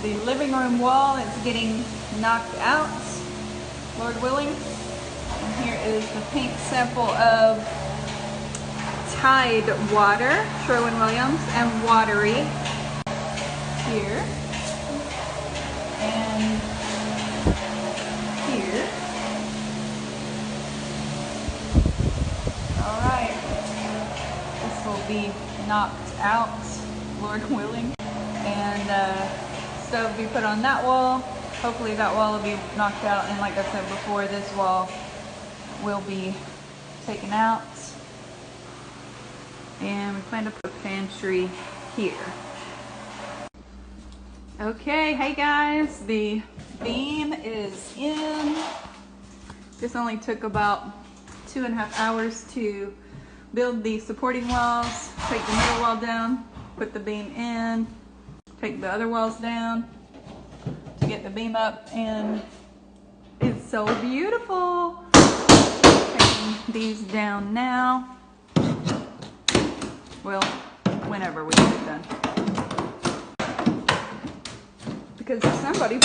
the living room wall. It's getting knocked out, Lord willing. And here is the paint sample of Tide Water, Sherwin-Williams, and Watery here. And here. Alright. This will be knocked out, Lord willing. And stove will be put on that wall. Hopefully that wall will be knocked out, and like I said before, this wall will be taken out. And we plan to put a pantry here. Okay, hey guys, the beam is in. This only took about 2.5 hours to build the supporting walls, take the middle wall down, put the beam in, take the other walls down to get the beam up, and it's so beautiful. Taking these down now. Well, whenever we get it done. Because somebody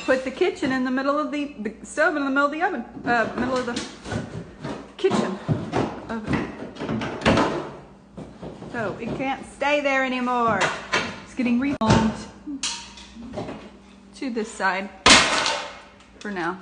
put the kitchen in the middle of the stove in the middle of the oven, middle of the kitchen oven. So it can't stay there anymore. It's getting rehomed to this side for now.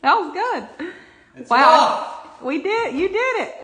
That was good. It's wow. off. We did. You did it.